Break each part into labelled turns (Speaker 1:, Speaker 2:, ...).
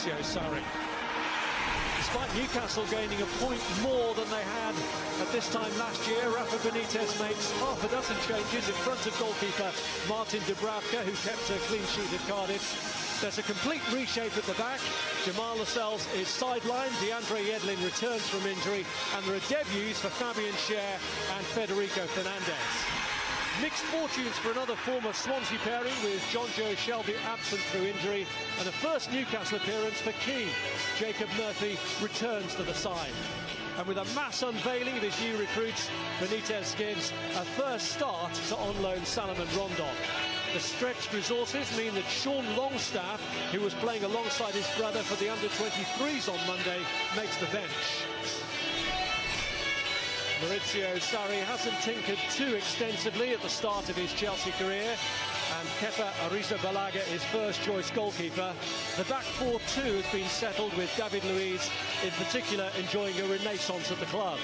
Speaker 1: Maurizio Sarri. Despite Newcastle gaining a point more than they had at this time last year, Rafa Benitez makes half a dozen changes in front of goalkeeper Martin Dubravka, who kept a clean sheet at Cardiff. There's a complete reshape at the back. Jamal Lascelles is sidelined. DeAndre Yedlin returns from injury, and there are debuts for Fabian Schär and Federico Fernandez. Mixed fortunes for another former Swansea pairing, with John Joe Shelby absent through injury, and a first Newcastle appearance for Key. Jacob Murphy returns to the side. And with a mass unveiling of his new recruits, Benitez gives a first start to on-loan Salomon Rondon. The stretched resources mean that Sean Longstaff, who was playing alongside his brother for the under-23s on Monday, makes the bench. Maurizio Sarri hasn't tinkered too extensively at the start of his Chelsea career, and Kepa Arrizabalaga is first-choice goalkeeper. The back 4-2 has been settled, with David Luiz in particular enjoying a renaissance at the club.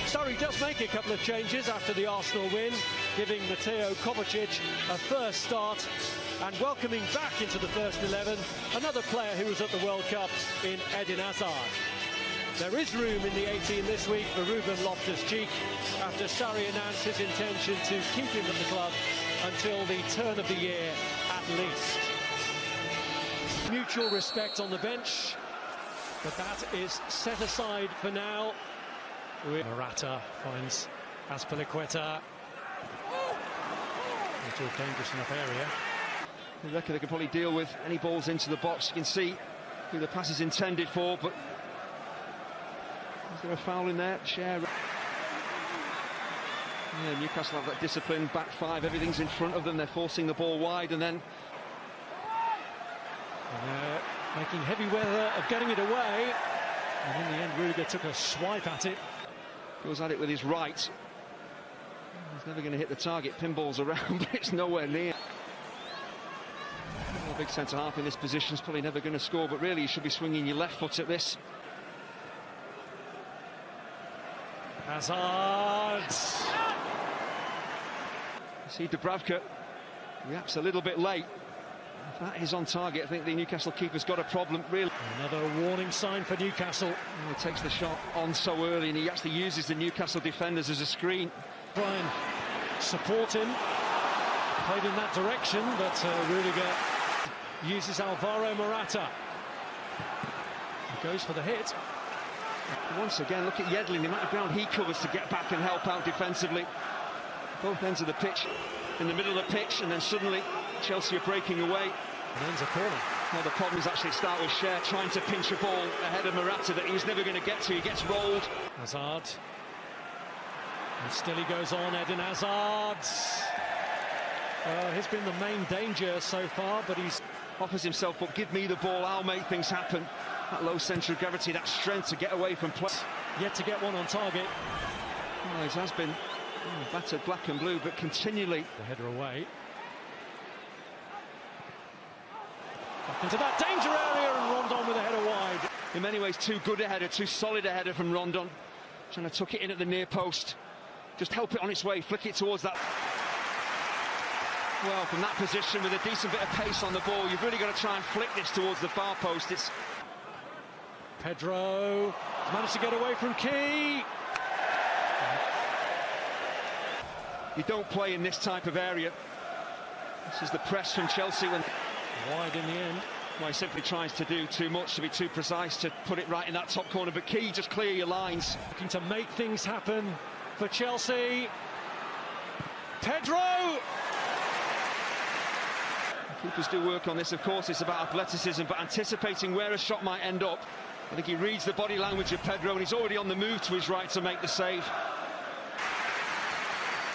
Speaker 1: Sarri does make a couple of changes after the Arsenal win, giving Mateo Kovacic a first start and welcoming back into the first 11 another player who was at the World Cup in Eden Hazard. There is room in the 18 this week for Ruben Loftus-Cheek after Sarri announced his intention to keep him at the club until the turn of the year at least. Mutual respect on the bench, but that is set aside for now. Morata finds Azpilicueta into a dangerous enough area.
Speaker 2: I reckon they can probably deal with any balls into the box. You can see who the pass is intended for, but is there a foul in there? Schär. Yeah, Newcastle have that discipline, back five, everything's in front of them, they're forcing the ball wide, and then
Speaker 1: making heavy weather of getting it away, and in the end Rudiger took a swipe at it.
Speaker 2: Goes at it with his right. He's never going to hit the target. Pinballs around, but it's nowhere near. A big centre-half in this position is probably never going to score, but really you should be swinging your left foot at this.
Speaker 1: Hazard!
Speaker 2: You see Dubravka reacts a little bit late. If that is on target, I think the Newcastle keeper's got a problem, really.
Speaker 1: Another warning sign for Newcastle.
Speaker 2: He takes the shot on so early, and he actually uses the Newcastle defenders as a screen.
Speaker 1: Try and support him. Played in that direction, but Rudiger uses Alvaro Morata. He goes for the hit.
Speaker 2: Once again, look at Yedlin, the amount of ground he covers to get back and help out defensively. Both ends of the pitch, in the middle of the pitch, and then suddenly Chelsea are breaking away.
Speaker 1: And ends a corner.
Speaker 2: Well, the problem is actually start with Schär trying to pinch a ball ahead of Morata that he was never going to get to. He gets rolled.
Speaker 1: Hazard. And still he goes on, Eden Hazard. He's been the main danger so far, but he's
Speaker 2: offers himself, but give me the ball, I'll make things happen. That low centre of gravity, that strength to get away from play.
Speaker 1: Yet to get one on target.
Speaker 2: Well, it has been battered black and blue, but continually.
Speaker 1: The header away. Back into that danger area, and Rondon with a header wide.
Speaker 2: In many ways, too good a header, too solid a header from Rondon. Trying to tuck it in at the near post. Just help it on its way, flick it towards that. Well, from that position, with a decent bit of pace on the ball, you've really got to try and flick this towards the far post. It's
Speaker 1: Pedro managed to get away from Key.
Speaker 2: You don't play in this type of area. This is the press from Chelsea when
Speaker 1: wide in the end.
Speaker 2: Well, he simply tries to do too much, to be too precise, to put it right in that top corner. But Key, just clear your lines.
Speaker 1: Looking to make things happen for Chelsea. Pedro!
Speaker 2: Keepers do work on this, of course. It's about athleticism, but anticipating where a shot might end up. I think he reads the body language of Pedro, and he's already on the move to his right to make the save.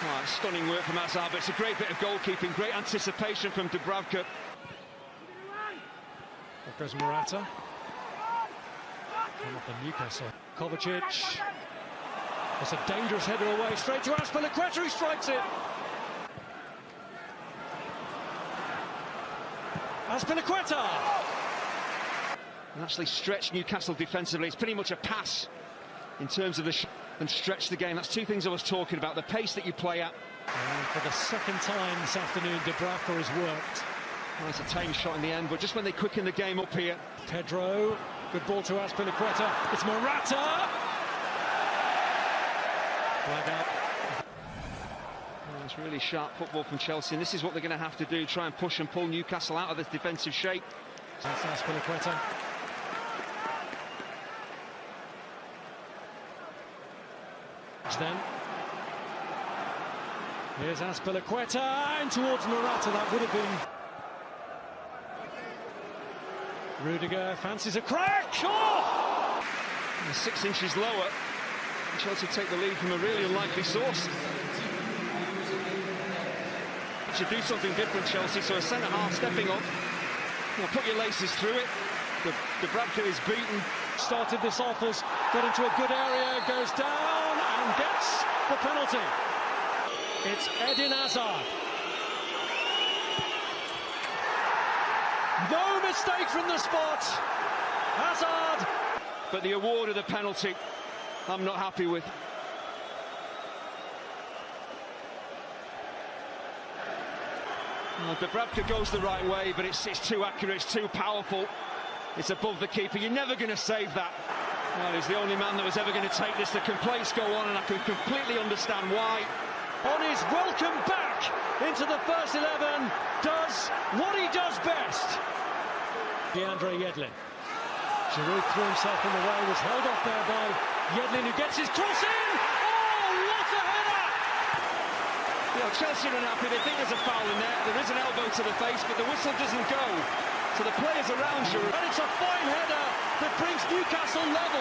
Speaker 2: Oh, stunning work from Hazard, but it's a great bit of goalkeeping, great anticipation from Dubravka.
Speaker 1: There goes Morata. Come up on Newcastle. Kovacic. It's a dangerous header away, straight to Azpilicueta, who strikes it. Azpilicueta!
Speaker 2: And actually stretch Newcastle defensively. It's pretty much a pass in terms of the and stretch the game. That's two things I was talking about, the pace that you play at.
Speaker 1: And for the second time this afternoon, Dubravka has worked.
Speaker 2: Well, it's a tame shot in the end, but just when they quicken the game up here.
Speaker 1: Pedro, good ball to Azpilicueta. It's Morata. Flag up.
Speaker 2: Well, it's really sharp football from Chelsea, and this is what they're going to have to do, try and push and pull Newcastle out of this defensive shape.
Speaker 1: That's Azpilicueta. Then here's Azpilicueta and towards Morata. That would have been. Rudiger fancies a crack. Oh!
Speaker 2: 6 inches lower. Chelsea take the lead from a really unlikely source. Should do something different, Chelsea. So a centre-half stepping up. Put your laces through it. Dubravka is beaten.
Speaker 1: Started this off as got into a good area, goes down and gets the penalty. It's Eden Hazard. No mistake from the spot. Hazard.
Speaker 2: But the award of the penalty, I'm not happy with. Well, Dubravka goes the right way, but it's too accurate, it's too powerful. It's above the keeper. You're never going to save that. Well, he's the only man that was ever going to take this. The complaints go on, and I can completely understand why.
Speaker 1: On his welcome back into the first 11, does what he does best. DeAndre Yedlin. Giroud threw himself in the way, was held off there by Yedlin, who gets his cross in. Oh, what a header!
Speaker 2: Chelsea are unhappy. They think there's a foul in there. There is an elbow to the face, but the whistle doesn't go. So the players around Giroud.
Speaker 1: And it's a fine header that brings Newcastle level.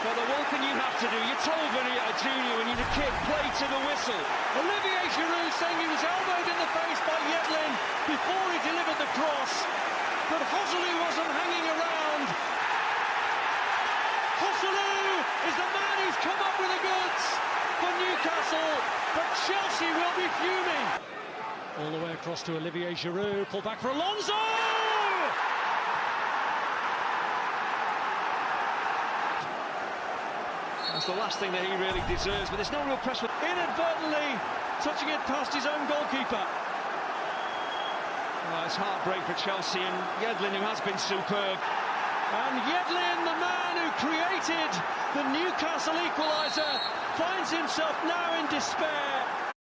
Speaker 2: Well, what can you have to do? You're told when you're a junior, when you're a kid, play to the whistle.
Speaker 1: Olivier Giroud saying he was elbowed in the face by Yedlin before he delivered the cross. But Joselu wasn't hanging around. Joselu is the man who's come up with the goods for Newcastle, but Chelsea will be fuming. All the way across to Olivier Giroud, pull back for Alonso!
Speaker 2: That's the last thing that he really deserves, but there's no real pressure.
Speaker 1: Inadvertently touching it past his own goalkeeper.
Speaker 2: Well, it's heartbreak for Chelsea, and Yedlin, who has been superb.
Speaker 1: And Yedlin, the man who created the Newcastle equaliser, finds himself now in despair.